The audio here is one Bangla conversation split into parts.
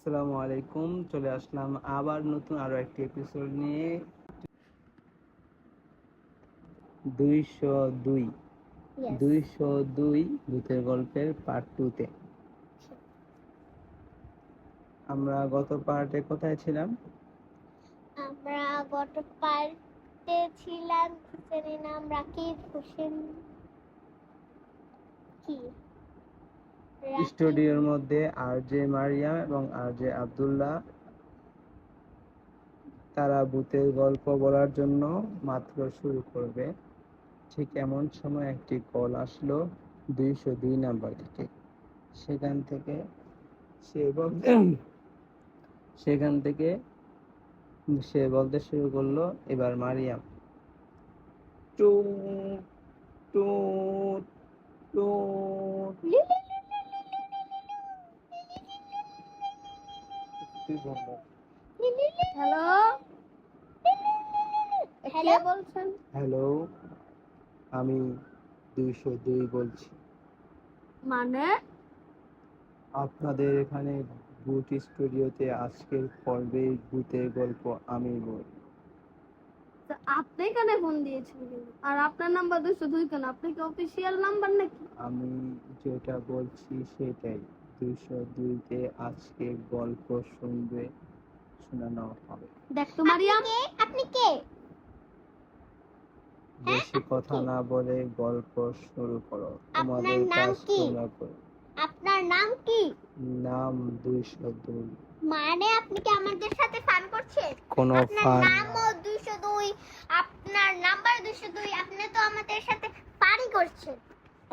আসসালামু আলাইকুম। চলে আসলাম আবার নতুন আরো একটি এপিসোড নিয়ে। 202 Yes. 202 ভূতের গল্পের পার্ট 2 তে। আমরা গত পার্টে কোথায় ছিলাম? আমরা গত পার্টে ছিলাম কিসের নাম রাকিব হোসেন কি স্টুডিওর মধ্যে আরজে মারিয়াম এবং আরজে আব্দুল্লাহ তারা ভূতের গল্প বলার জন্য মাত্র শুরু করবে। ঠিক এমন সময় একটি কল আসলো 202 নাম্বার থেকে। সেখান থেকে সে বলতে শুরু করলো, এবার মারিয়াম টু টু টু। হ্যালো, কে বলছেন? হ্যালো, আমি 202 বলছি। মানে আপনাদের এখানে ভূত স্টুডিওতে আজকের পর্বে ভূতের গল্প আমি বলবো। তো আপনি কেন ফোন দিয়েছেন কিন্তু? আর আপনার নাম্বার 202 কেন? আপনি কি অফিসিয়াল নাম্বার নাকি? আমি যেটা বলছি সেটাই। 202-তে আজকে গল্প শোনানো হবে। দেখ তো মারিয়াম, আপনি কে? বেশি কথা না বলে গল্প শুরু করো। তোমাদের নাম কাজ কি? তোমরা করো। আপনার নাম কি? নাম 202। মানে আপনি কি আমাদের সাথে ফান করছেন? কোনো আপনার ফান নামও 202, আপনার নাম্বার 202, আপনি তো আমাদের সাথে ফান করছেন।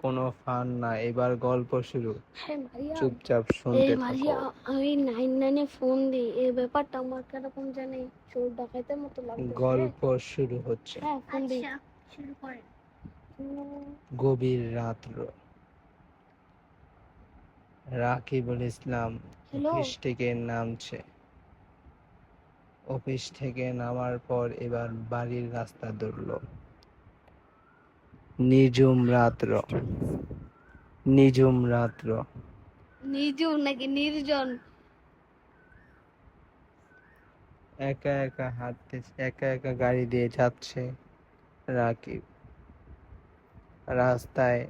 কোনো ফান না, এবার গল্প শুরু। হ্যাঁ মারিয়াম, চুপচাপ এই শুনতে মারিয়া, থাকো। আমি 99 ফোন দিই। এই ব্যাপারটা আমার কিরকম জানি চোর ডাকাতের মতো লাগছে। গল্প শুরু হচ্ছে। হ্যাঁ ফোন দিই। আচ্ছা, শুরু করেন। গভীর রাত্র। রাকিবুল ইসলাম হ্যালো। অফিস থেকে নামছে। অফিস থেকে নামার পর এবার বাড়ির রাস্তা ধরলো। নিঝুম রাত্র। নিঝুম রাত্র। নির্জন নাকি নির্জন? একা একা হাঁটতেছে, একা একা গাড়ি দিয়ে যাচ্ছে রাকিব। রাস্তায়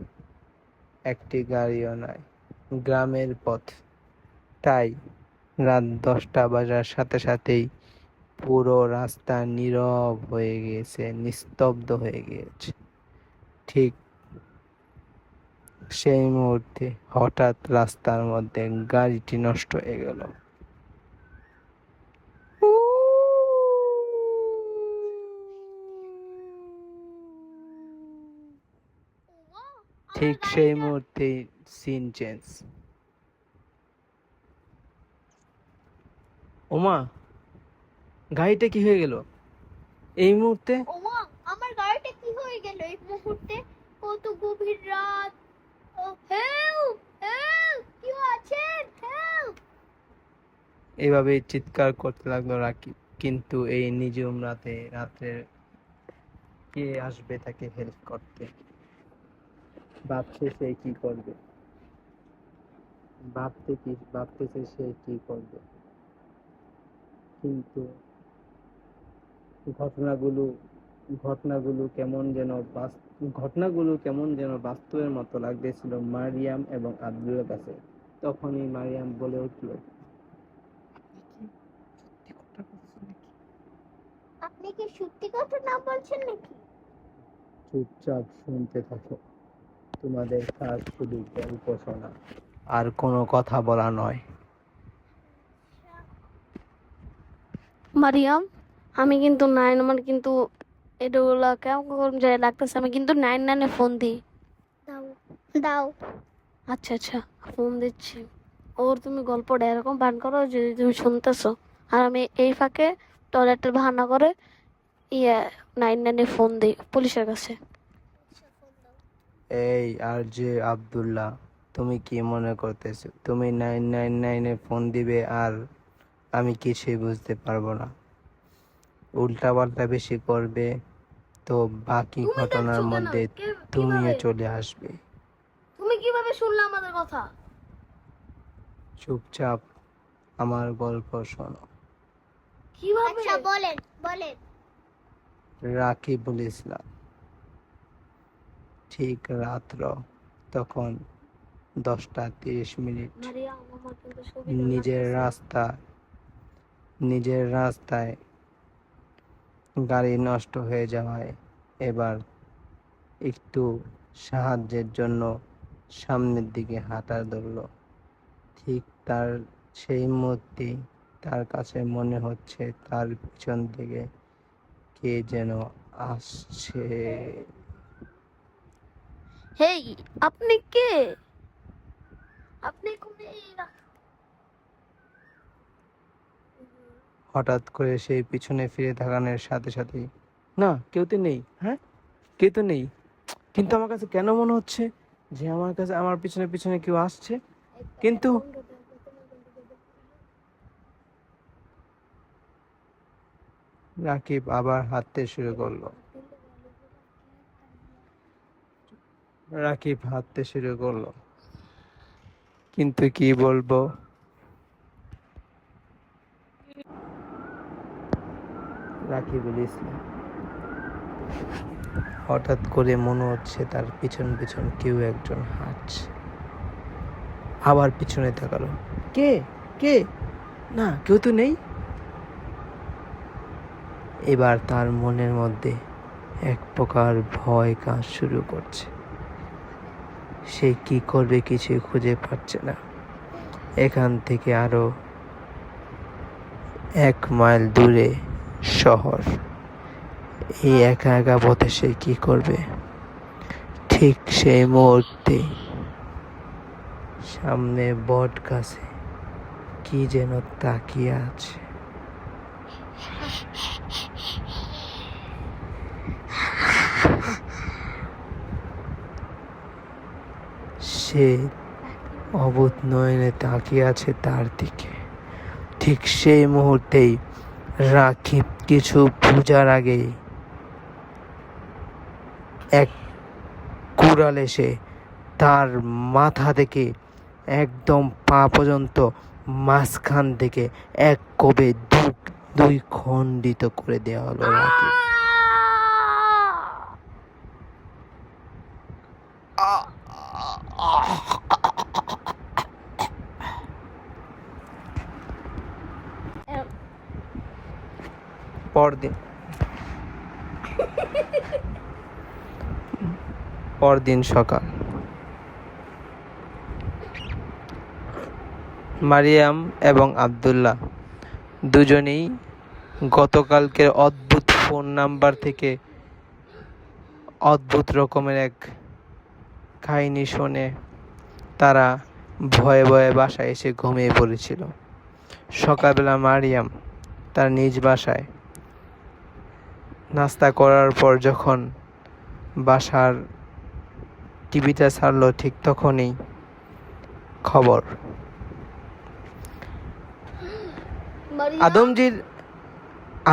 একটি গাড়িও নাই। গ্রামের পথ, তাই রাত 10টা বাজার সাথে সাথেই পুরো রাস্তা নীরব হয়ে গিয়েছে, নিস্তব্ধ হয়ে গিয়েছে। ঠিক সেই মুহূর্তে হঠাৎ রাস্তার মধ্যে গাড়িটি নষ্ট হয়ে গেল। ঠিক সেই মুহূর্তে সিন চেঞ্জ। ওমা, গাড়িটা কি হয়ে গেল এই মুহূর্তে? ওমা, আমার গাড়িটা কি হয়ে গেল এই মুহূর্তে? কত গভীর রাত। হেল্প, হেল্প, কেউ আছেন? হেল্প। এভাবেই চিৎকার করতে লাগলো রাকিব। কিন্তু এই নিঝুম রাত্রে কে আসবে তাকে হেল্প করতে? ভাবছে সে কি করবে, ভাবতেছে সে কি করবে। কিন্তু ঘটনাগুলো ঘটনাগুলো কেমন যেন বাস্তবের মতো লাগতেছিল মারিয়াম এবং আব্দুলের কাছে। তখনই মারিয়াম বলে উঠল, আপনি কি সত্যি কথা না বলছেন নাকি? চুপচাপ শুনতে থাকো। তোমাদের কাজ শুধু গল্প শোনা, আর কোনো কথা বলা নয়। মারিয়াম, আমি কিন্তু আমার কিন্তু এগুলা কেমন যায় লাগতেছে। আমি কিন্তু 99-এ ফোন দিই। দাও, দাও। আচ্ছা আচ্ছা, ফোন দিচ্ছি। ওর তুমি গল্পটা এরকম বান করো যদি তুমি শুনতেছো, আর আমি এই ফাঁকে টয়লেটের বাহানা করে 99-এ ফোন দিই পুলিশের কাছে। এই আর যে আব্দুল্লাহ, তুমি কি মনে করতেছো তুমি 999-এ ফোন দিবে আর আমি কিছুই বুঝতে পারবো না? উল্টা পাল্টা বেশি করবে তো বাকি তুমি ঘটনার দেখছো কেন? মধ্যে তুমিও কিভাবে চলে আসবে। তুমি কিভাবে শুনলে আমাদের কথা? চুপচাপ আমার গল্প শোনো। কিভাবে? আচ্ছা বলেন বলেন। রাকিবুল ইসলাম। ঠিক রাত্র তখন 10:30। মারিয়াম, আমার কিন্তু ছবি নিজের রাস্তায় গাড়ি নষ্ট হয়ে যাওয়ায় এবার একটু সাহায্যের জন্য সামনের দিকে হাঁটা ধরল। ঠিক তার সেই মুহূর্তে তার কাছে মনে হচ্ছে তার পিছন থেকে কে যেন আসছে। হেই, আপনি কে? আপনি কোনে? হঠাৎ করে সেই পিছনে ফিরে তাকানোর সাথে সাথেই না, কেউ তো নেই। হ্যাঁ, কেউ তো নেই, কিন্তু আমার কাছে কেন মনে হচ্ছে যে আমার পিছনে পিছনে কেউ আসছে। কিন্তু রাকিব আবার হাঁটতে শুরু করলো। কিন্তু কি বলবো, রাকিবুল ইসলাম হঠাৎ করে মনে হচ্ছে তার পিছন পিছন কেউ একজন হাঁটছে। আবার পিছনে তাকালো, কে কে না, কেউ তো নেই। এবার তার মনের মধ্যে এক প্রকার ভয় কাজ শুরু করছে। সে কি করবে কিছুই খুঁজে পাচ্ছে না। এখান থেকে আরো 1 মাইল দূরে শহর। এই একা একা পথে সে কি করবে? ঠিক সেই মুহূর্তে সামনে বট গাছে কি যেন তাকিয়ে আছে। সে অবুঝ নয়নে তাকিয়ে আছে তার দিকে। ঠিক সেই মুহূর্তেই রাকিব কিছু বোঝার আগেই এক কুড়াল এসে তার মাথা থেকে একদম পা পর্যন্ত মাঝখান থেকে এক কোপে দুই খণ্ডিত করে দেওয়া হলো রাকিব। পরদিন সকাল। মারিয়াম এবং আব্দুল্লাহ দুজনেই গতকালকের অদ্ভুত ফোন নাম্বার থেকে অদ্ভুত রকমের এক কাহিনী শুনে তারা ভয়ে ভয়ে বাসায় এসে ঘুমিয়ে পড়েছিল। সকালবেলা মারিয়াম তার নিজ বাসায় নাস্তা করার পর যখন বাসার টিভিটা ছাড়লো, ঠিক তখনই খবর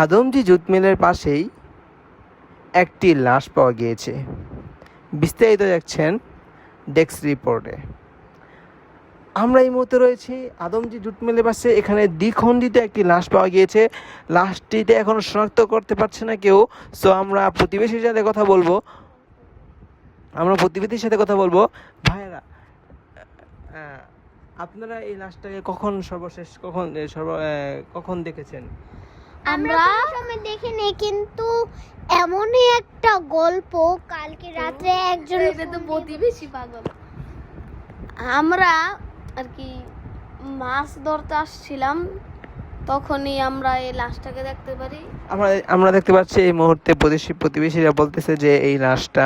আদমজি জুট মিলের পাশেই একটি লাশ পাওয়া গিয়েছে। বিস্তারিত দেখছেন ডেস্ক রিপোর্টে। আমরা এই মুহূর্তে রয়েছি আদমজি জুট মিলের পাশে। এখানে দ্বিখণ্ডিত একটি লাশ পাওয়া গিয়েছে। লাশটিতে এখনো শনাক্ত করতে পারছে না কেউ। সো আমরা প্রতিবেশীর সাথে কথা বলবো। ভাইয়েরা, আপনারা এই লাশটাকে কখন দেখেছেন? আমরা সময় দেখিনি, কিন্তু এমনই একটা গল্প কালকে রাত্রে একজন তো প্রতিবেশী পাগল। আমরা আর কি মাছ ধরতে আসছিলাম, তখনই আমরা এই লাশটাকে দেখতে পারি। আমরা দেখতে পাচ্ছি এই মুহূর্তে প্রতিবেশীরা বলতেছে যে এই লাশটা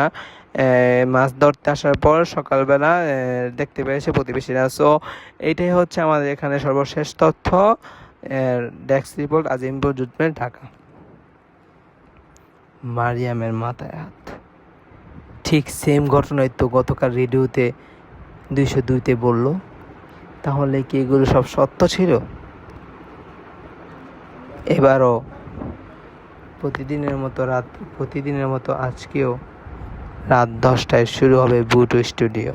মাছ ধরতে আসার পর সকালবেলা দেখতে পেয়েছে প্রতিবেশীরা। সো এইটাই হচ্ছে আমাদের এখানে সর্বশেষ তথ্য। Desk report, Azimpur jute mill, Dhaka. মারিয়ামের মাথায় হাত। ঠিক সেম ঘটনাই তো গতকাল রেডিওতে 202-তে বললো। তাহলে কি এগুলো সব সত্য ছিল? এবারও প্রতিদিনের মতো আজকেও রাত 10টায় শুরু হবে বুটো স্টুডিও।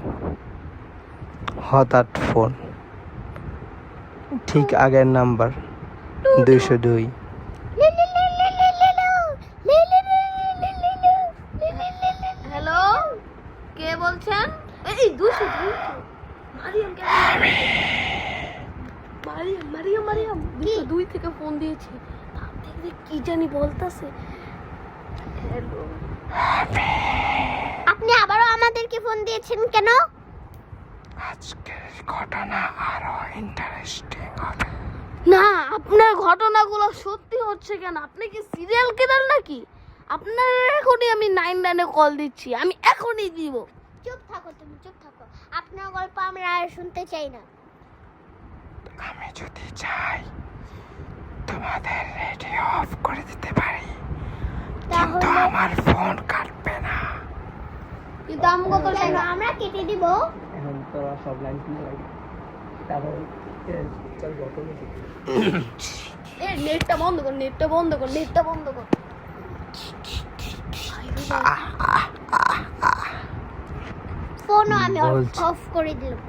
হঠাৎ ফোন। ঠিক আগের নাম্বার 202। হ্যালো, কে বলছেন? এই 200 মারিয়াম কে? মারিয়াম 202 থেকে ফোন দিয়েছি। আপনি কি জানি বলতাছে। হ্যালো, আপনি আবারও আমাদেরকে ফোন দিয়েছেন কেন? আজকের ঘটনা আরো ইন্টারেস্টিং হবে। না, আপনার ঘটনাগুলো সত্যি হচ্ছে কেন? আপনি কি সিরিয়াল কিলার নাকি? আপনার এখনই আমি 99 কল দিচ্ছি, আমি এখনই দিব। চুপ থাকো, তুমি চুপ থাকো। আপনার গল্প আমরা আর শুনতে চাই না। আমি যদি চাই তোমাদের রেডিও অফ করে দিতে পারি, কিন্তু তাহলে আমার ফোন কাটবে না। কিন্তু আমাকে তো কেন আমরা কেটে দিব? এখন তোরা সব লাইন শুনে লাগে, তারপর চল ঘটনা। এই নেটটা বন্ধ কর, নেটটা বন্ধ কর, নেটটা বন্ধ কর। ফোনও আমি বলছি। অফ করে দিলাম।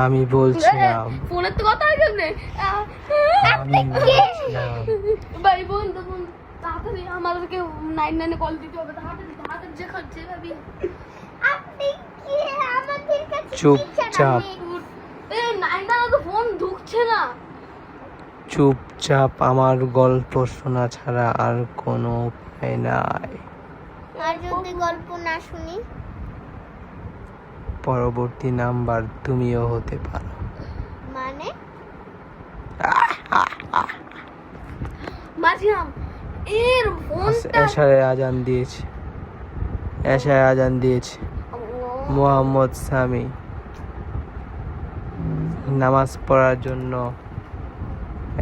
আমি বলছিলাম ফোনের তো কথা হয় কেমনে? আমি বলছিলাম ভাই বন্ধু তাড়াতাড়ি আমাদেরকে 99 কল দিতে হবে, তাড়াতাড়ি যে খাচ্ছে ভাবি। আপনি কি আমাদের কাছে চুপচাপ। এই 99 তো ফোন ঢুকছে না। চুপচাপ আমার গল্প শোনা ছাড়া আর কোনো উপায় নাই। আর যদি গল্প না শুনি? পরবর্তী নাম্বার তুমিও হতে পারো। মানে মারিয়াম এর ফোনটা এশারে আজান দিয়েছে, এশারে আজান দিয়েছে। মোহাম্মদ সামি নামাজ পড়ার জন্য,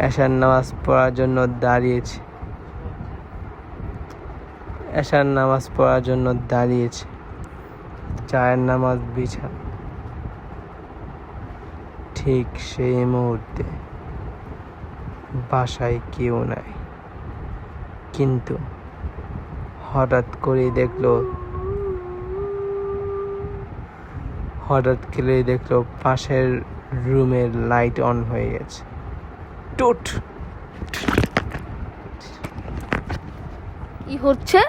এশার নামাজ পড়ার জন্য দাঁড়িয়েছে, এশার নামাজ পড়ার জন্য দাঁড়িয়েছে। চায়ের নামাজ বিছা। ঠিক সেই মুহূর্তে বাসায় কেউ নাই, কিন্তু হঠাৎ করে দেখলো পাশের রুমের লাইট অন হয়ে গেছে। টুট। কি হচ্ছে?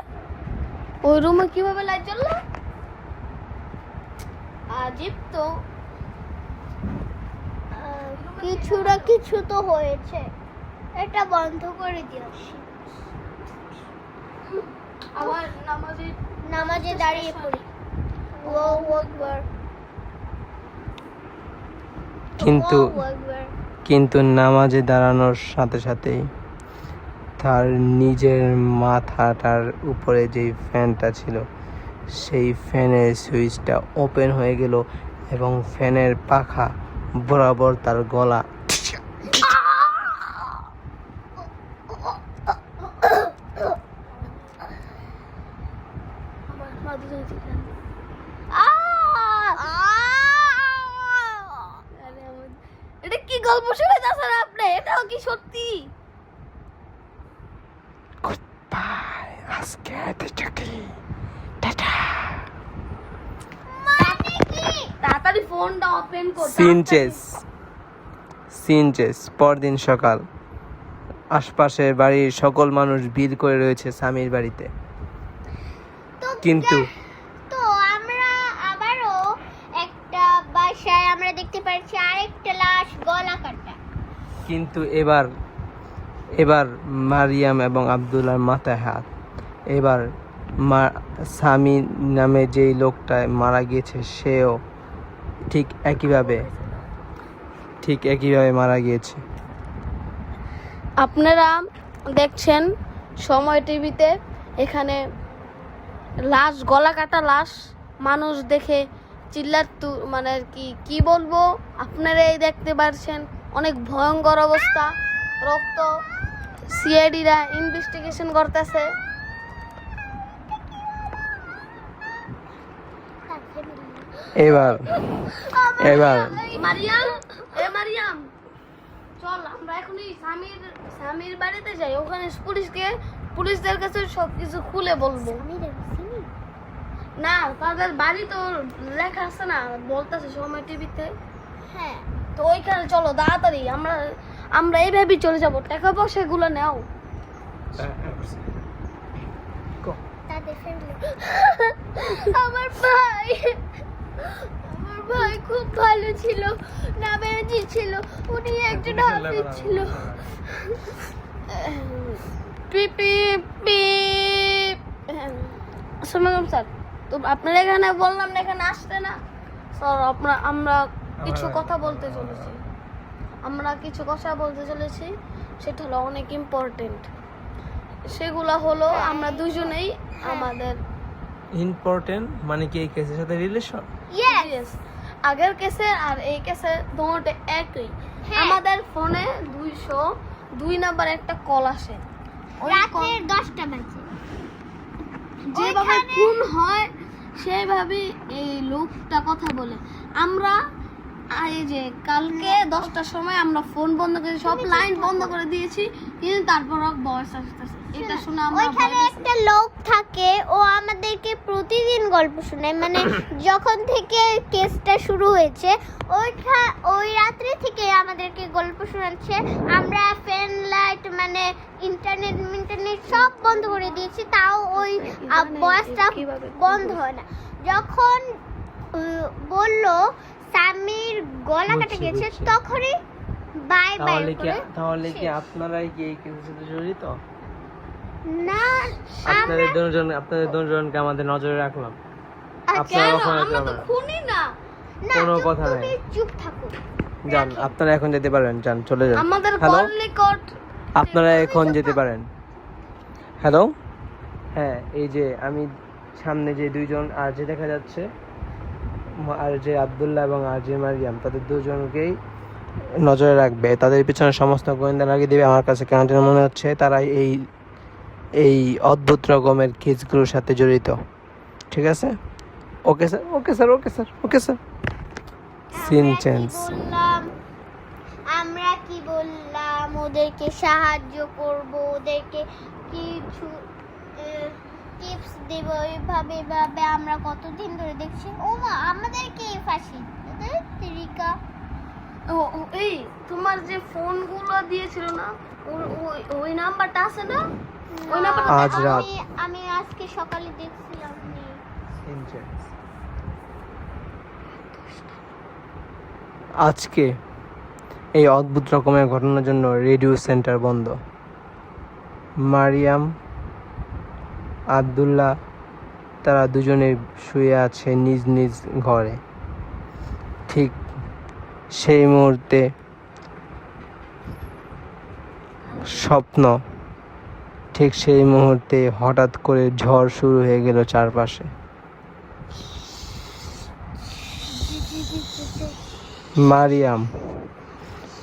ওই রুমে কিভাবে লাইট জ্বললো? আজীব তো। কিছু তো হয়েছে। এটা বন্ধ করে দিও। আবার নামাজে দাঁড়িয়ে পড়ি। আল্লাহু আকবার। কিন্তু আল্লাহু আকবার। কিন্তু নামাজে দাঁড়ানোর সাথে সাথেই তার নিজের মাথাটার উপরে যেই ফ্যানটা ছিল, সেই ফ্যানের সুইচটা ওপেন হয়ে গেল এবং ফ্যানের পাখা বরাবর তার গলা। এটা কি গল্প শুনাইতেছেন আপনি? এটাও কি সত্যি? বাই, আজকে এতটুকুই। টাটা। তাড়াতাড়ি ফোনটা ওপেন কর। সিনচেস পরদিন সকাল। আশপাশের বাড়ির সকল মানুষ ভিড় করে রয়েছে স্বামীর বাড়িতে, কিন্তু তো আমরা আবারও একটা বাসায় আমরা দেখতে পাচ্ছি আরেকটা লাশ গলা কাটা। কিন্তু এবার মারিয়াম এবং আব্দুল্লাহর মাথায় হাত। এবার স্বামী নামে যেই লোকটা মারা গিয়েছে, সেও ঠিক একইভাবে মারা গিয়েছে। আপনারা দেখছেন সময় টিভিতে। এখানে লাশ, গলা কাটা লাশ, মানুষ দেখে মানে কি বলবো, আপনারা এই দেখতে পাচ্ছেন অনেক ভয়ঙ্কর অবস্থা। রক্ত, সিআইডিরা ইনভেস্টিগেশন করতেছে। এবার মারিয়াম চল আমরা এখনই স্বামীর বাড়িতে যাই। ওখানে পুলিশদের কাছে সবকিছু খুলে বলবো। না, তাদের বাড়ি তো লেখা আছে না, বলতেছে সময় টিভিতে। হ্যাঁ তো ওইখানে চলো তাড়াতাড়ি, আমরা আমরা এইভাবেই চলে যাবো, টাকা পয়সা এগুলো নাও। তাদের ফ্যামিলি আমার ভাই খুব ভালো ছিল, নামেজি ছিল, উনি একজন হাফিজ ছিল। পিপি পিপ। আসসালামু স্যার, তো আপনার এখানে বললাম না এখানে আসতে না স্যার, আমরা কিছু কথা বলতে চলেছি, সেটা হলো অনেক ইম্পর্টেন্ট। সেগুলো হলো আমরা দুজনেই আমাদের ইম্পর্টেন্ট মানে কি এই কেসের সাথে রিলেশন? Yes, আগের কেসে আর এই কেসে দুটোতে একই। হ্যাঁ। আমাদের ফোনে 202 নাম্বার একটা কল আসে, ওই রাতে 10টা বাজে। যেভাবে ওইখানে- খুন হয় সেইভাবে এই লোকটা কথা বলে। আমরা এই যে কালকে 10টার সময় আমরা ফোন বন্ধ করে সব লাইন বন্ধ করে দিয়েছি, কিন্তু তারপরও ভয়েস আসতেছে। এটা শুনে আমরা ওইখানে একটা লোক থাকে, ও আমাদেরকে প্রতিদিন গল্প শোনায়, মানে যখন থেকে কেসটা শুরু হয়েছে ওই রাত্রি থেকে আমাদেরকে গল্প শোনাচ্ছে। আমরা ফ্যান লাইট মানে ইন্টারনেট সব বন্ধ করে দিয়েছি, তাও ওই বয়সটা বন্ধ হয় না। যখন বললো সামির গলা কাটা গেছে, বুঝছি। তখনই বাই বাই তাহলে কি শেষ। আপনারাই কি এই কেসের সাথে জড়িত? না আপনাদের দুজনকে আমাদের নজরে রাখলাম। আপনারা কেন? ওখানে আমরা তো যাবেন। খুনি না। না, কোনো চুপ, কথা তুমি নাই। চুপ থাকো। যান, আপনারা এখন যেতে পারেন, যান চলে যান। আমাদের হ্যালো, কল রেকর্ড আপনারা এখন যেতে পারেন। হ্যালো, হ্যাঁ, এই যে আমি সামনে যে দুইজন আর যে দেখা যাচ্ছে, আর যে আব্দুল্লাহ এবং আর যে মারিয়াম, তাদের দুজনকেই নজরে রাখবে। তাদের পিছনে সমস্ত গোয়েন্দা লাগিয়ে দেবে। আমার কাছে কেন যেন মনে হচ্ছে তারা এই অদ্ভুত রকমের কেসগুলোর সাথে জড়িত। ঠিক আছে? Okay sir, okay sir, okay sir, okay sir. Scene change. আমরা কি বললাম ওদেরকে সাহায্য করব, ওদেরকে কিছু টিপস দেব, এইভাবে আমরা কতদিন ধরে দেখছি। ও মা, আমাদেরকে ফাঁসি তরিকা। এই তোমার যে ফোনগুলো দিয়েছিল না, ওই নাম্বারটা আছে না? ওই নাম্বারটা আজ রাত। আমি আজকে সকালে দেখছিলাম। Scene change. আজকে এই অদ্ভুত রকমের ঘটনার জন্য রেডিও সেন্টার বন্ধ। মারিয়াম, আব্দুল্লাহ তারা দুজনে শুয়ে আছে নিজ নিজ ঘরে। ঠিক সেই মুহূর্তে হঠাৎ করে ঝড় শুরু হয়ে গেল চারপাশে।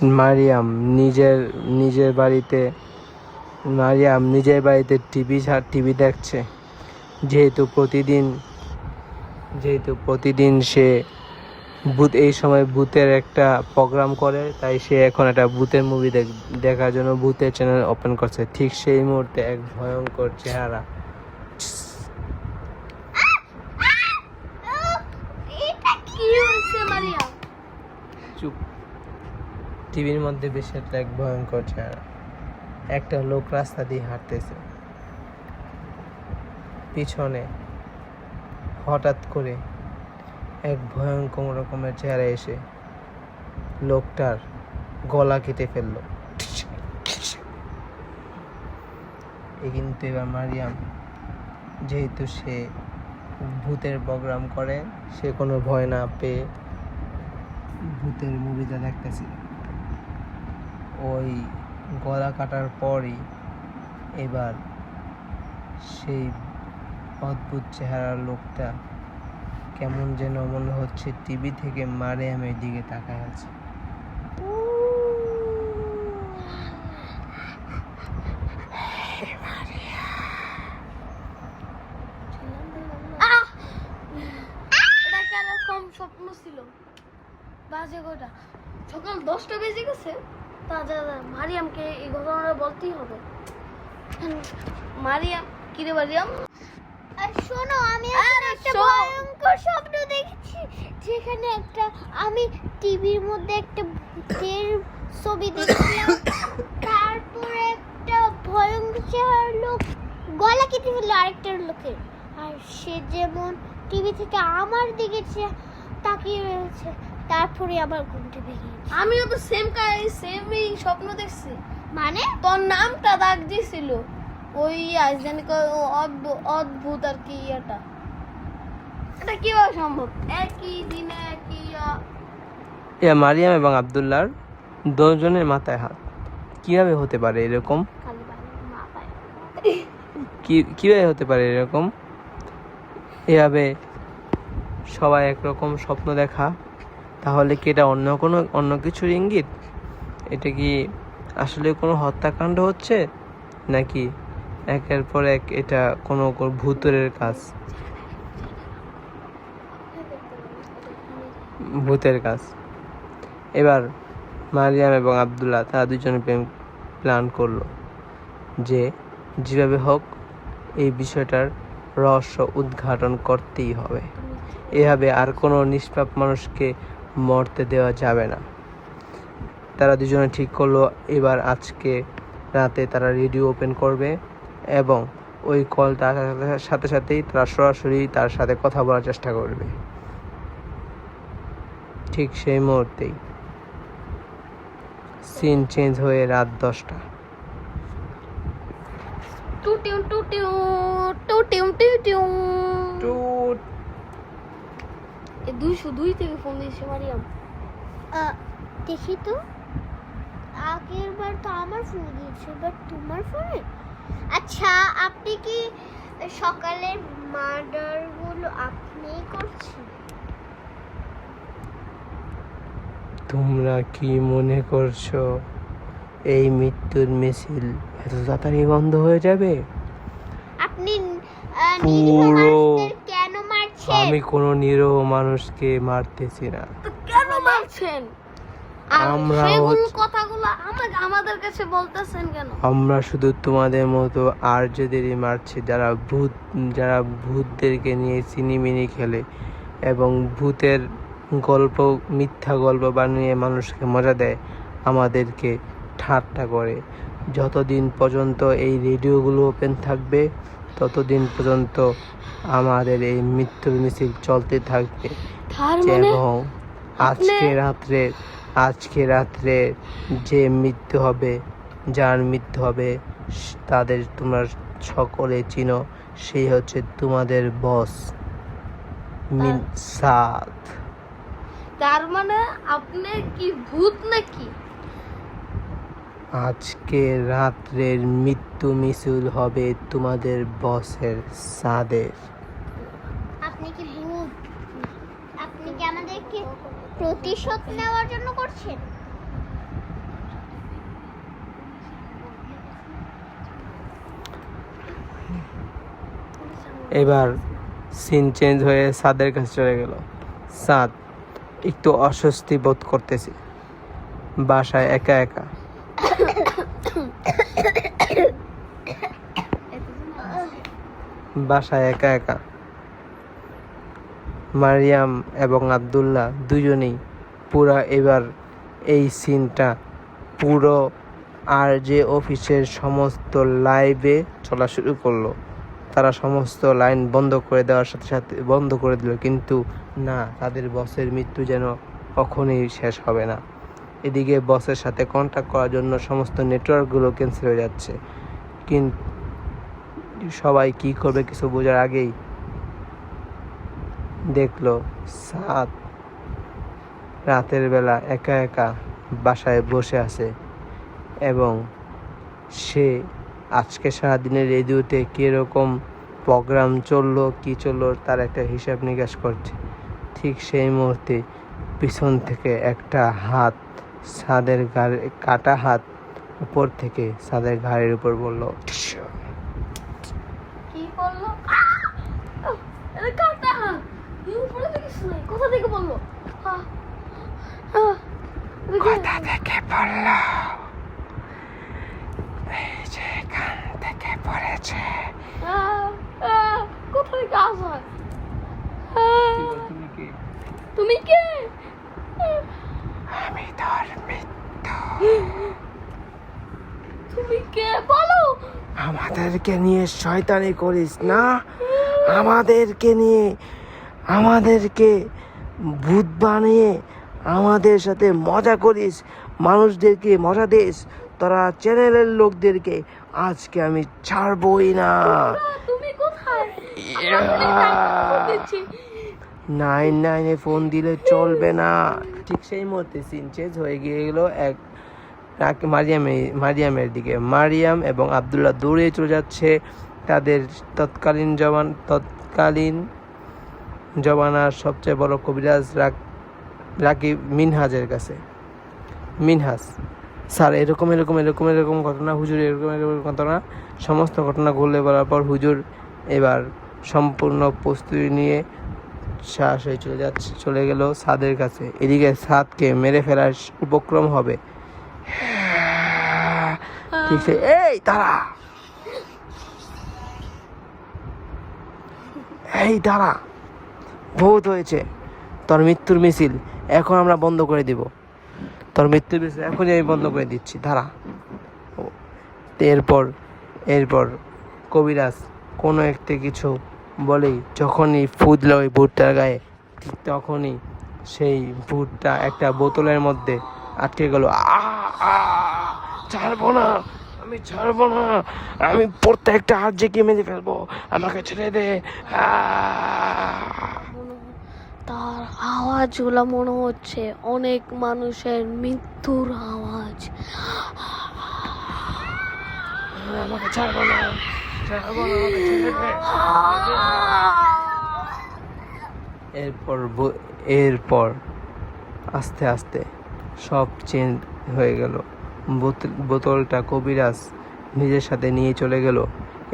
মারিয়াম নিজের বাড়িতে টিভি দেখছে। যেহেতু প্রতিদিন সে এই সময় ভূতের একটা প্রোগ্রাম করে, তাই সে এখন একটা ভূতের মুভি দেখার জন্য ভূতের চ্যানেল ওপেন করছে। ঠিক সেই মুহূর্তে এক ভয়ঙ্কর চেহারা কি হয়েছে মারিয়া? চুপ। টিভির মধ্যে বেশি একটা এক ভয়ঙ্কর চেহারা। একটা লোক রাস্তা দিয়ে হাঁটতেছে, পিছনে হঠাৎ করে এক ভয়ঙ্কর রকমের চেহারা এসে লোকটার গলা কেটে ফেললো। কিন্তু এবার মারিয়াম, যেহেতু সে ভূতের প্রোগ্রাম করে, সে কোনো ভয় না পেয়ে ভূতের মুভিটা দেখতেছিল। ওই গলা কাটার পরই এবার সেই অদ্ভুত চেহারার লোকটা কেমন যেন মনে হচ্ছে টিভি থেকে মারিয়ামের দিকে তাকায় আছে। এটা কেরকম স্বপ্ন ছিল? বাজে কটা, সকাল 10টা বেজে গেছে। মারিয়ামকে এই ঘটনাটা বলতেই হবে। মারিয়াম, কিরে মারিয়াম? আর শোনো, আমি এখন একটা ভয়ঙ্কর স্বপ্ন দেখছি, যেখানে আমি টিভির মধ্যে একটা ভূতের ছবি দেখছিলাম। তারপরে একটা ভয়ঙ্কর চেহারার লোক গলা কেটে ফেললো আরেকটা লোকের, আর সে যেমন টিভি থেকে আমার দিকে তাকিয়ে রয়েছে। তারপরে আবার ঘুমতে ভেঙে গেছে। আমিও তো সেমই স্বপ্ন দেখছি। মানে তোর নামটা দাগ দিয়েছিল ওই আইজানি অদ্ভুত আর কি এটা কিভাবে সম্ভব? একই দিনে একই মারিয়াম এবং আব্দুল্লাহর দুজনের মাথায় হাত। কিভাবে হতে পারে এরকম? খালি মা পায়। কিভাবে হতে পারে এরকম? এভাবে সবাই একরকম স্বপ্ন দেখা, তাহলে কি এটা অন্য কিছুর ইঙ্গিত? এটা কি আসলে কোনো হত্যাকাণ্ড হচ্ছে, নাকি একের পর এক এটা কোনো ভূতের কাজ? এবার মারিয়াম এবং আব্দুল্লাহ তারা দুজনে প্ল্যান করলো যে যেভাবে হোক এই বিষয়টার রহস্য উদ্ঘাটন করতেই হবে। এভাবে আর কোনো নিষ্পাপ মানুষকে মরতে দেওয়া যাবে না। তারা দুজনে ঠিক করলো এবার আজকে রাতে তারা রেডিও ওপেন করবে এবং ওই কলটা সাথে সাথেই তারা সরাসরি তার সাথে কথা বলার চেষ্টা করবে। ঠিক সেই মুহূর্তেই সিন চেঞ্জ হয়ে রাত 10টা। এই 202 থেকে ফোন দিয়েছে মারিয়াম। দেখি তো, আগের বার তো আমার ফোনে দিয়েছে, এবার তোমার ফোনে। আচ্ছা, আপনি কি সকালের মার্ডারগুলো আপনিই করছেন? তোমরা কি মনে করছো এই মৃত্যুর মিছিল এত তাড়াতাড়ি বন্ধ হয়ে যাবে? আপনি নিরীহ মানুষদের কেন মারছেন? আমি কোনো নিরীহ মানুষকে মারতেছি না। তো কেন মারছেন? আমরা কথাগুলো আমাদের কাছে বলতেছেন কেন? আমরা শুধু তোমাদের মতো আর্যদেরই মারছি, যারা ভূতদেরকে নিয়ে চিনিমিনি খেলে এবং ভূতের মিথ্যা গল্প বানিয়ে মানুষকে মজা দেয়, আমাদেরকে ঠাট্টা করে। যতদিন পর্যন্ত এই রেডিওগুলো ওপেন থাকবে ততদিন পর্যন্ত আমাদের এই মৃত্যুর মিছিল চলতে থাকবে। এবং আজকে রাত্রে যার মৃত্যু হবে তাদের তোমরা সকলে চিনো, সেই হচ্ছে তোমাদের বস সাদ। তার মানে আপনি কি ভূত নাকি? আজকে রাত্রের মৃত্যু মিছিল হবে তোমাদের বসের সাদের। আপনি কি ভূত? আপনি কি আমাদেরকে প্রতিশোধ নেওয়ার জন্য করছেন? এবার সিন চেঞ্জ হয়ে সাদের কাছে চলে গেল। সাদ একটু অস্বস্তি বোধ করতেছে বাসায় একা একা। মারিয়াম এবং আব্দুল্লাহ দুজনেই এবার এই সিনটা পুরো আর যে অফিসের সমস্ত লাইভে চলা শুরু করলো। তারা সমস্ত লাইন বন্ধ করে দেওয়ার সাথে সাথে বন্ধ করে দিল, কিন্তু না, তাদের বসের মৃত্যু যেন কখনোই শেষ হবে না। এদিকে বসের সাথে কন্ট্যাক্ট করার জন্য সমস্ত নেটওয়ার্কগুলো ক্যান্সেল হয়ে যাচ্ছে। কিন্তু সবাই কি করবে কিছু বোঝার আগেই দেখলো সাদ রাতের বেলা একা একা বাসায় বসে আছে এবং সে আজকে সারাদিনের রেডিওতে কীরকম প্রোগ্রাম চললো তার একটা হিসাব নিকাশ করছে। ঠিক সেই মুহূর্তে পিছন থেকে একটা হাত সাদের কাটা হাত উপর থেকে সাদের ঘাড়ের উপর বলল, কি বললো? এটা কাটা হাত। উপরে থেকে শুনে কোথা থেকে বললো? কোথা থেকে বললো? এই যে এখান থেকে পড়েছে। কোথা আমাদেরকে আসায়। তুমি কে? তুমি কে? আমি তোর মিত্র। তুমি কে বলো? আমাদেরকে নিয়ে শয়তানি করিস না, আমাদেরকে ভূত বানিয়ে আমাদের সাথে মজা করিস, মানুষদেরকে মজা দিস। তোরা চ্যানেলের লোকদেরকে আজকে আমি ছাড়বই না। তুমি কোথায়? 999-এ ফোন দিলে চলবে না। ঠিক সেই মুহূর্তে সিন চেঞ্জ হয়ে গেল মারিয়ামের দিকে। মারিয়াম এবং আব্দুল্লাহ দৌড়ে চলে যাচ্ছে তাদের তৎকালীন জমানার সবচেয়ে বড় কবিরাজ রাকিব মিনহাজের কাছে। মিনহাজ, স্যার এরকম ঘটনা, হুজুর এরকম ঘটনা, সমস্ত ঘটনা ঘুরলে বলার পর হুজুর এবার সম্পূর্ণ প্রস্তুতি নিয়ে চলে গেল সাদের কাছে। এদিকে সাদকে মেরে ফেলার উপক্রম হবে। ঠিক আছে, এই দাঁড়া, বহুত হয়েছে। তোর মৃত্যুর মিছিল এখন আমরা বন্ধ করে দিব। তোর মৃত্যুর মিছিল এখনই আমি বন্ধ করে দিচ্ছি, দাঁড়া। এরপর কবিরাজ কোনো একটা কিছু বলেই যখনই ফুদল ওই ভূতটার গায়ে, ঠিক তখনই সেই ভূতটা একটা বোতলের মধ্যে আটকে গেল। ছাড়বো না, আমি প্রত্যেকটা হাত জেগে মেরে ফেলবো, আমাকে ছেড়ে দে। তার আওয়াজগুলো মনে হচ্ছে অনেক মানুষের মৃত্যুর আওয়াজ। আমাকে ছাড়বো না, আমাকে ছেড়ে দে। এরপর আস্তে আস্তে সব চেঞ্জ হয়ে গেল। বোতলটা কবিরাজ নিজের সাথে নিয়ে চলে গেল।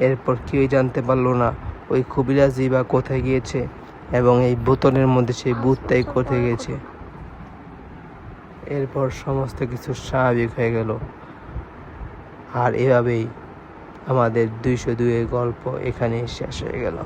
এরপর কেউই জানতে পারলো না ওই কবিরাজই বা কোথায় গিয়েছে এবং এই বোতলের মধ্যে সেই ভূতটাই কোথায় গেছে। এরপর সমস্ত কিছু স্বাভাবিক হয়ে গেল। আর এভাবেই আমাদের 202 গল্প এখানেই শেষ হয়ে গেল।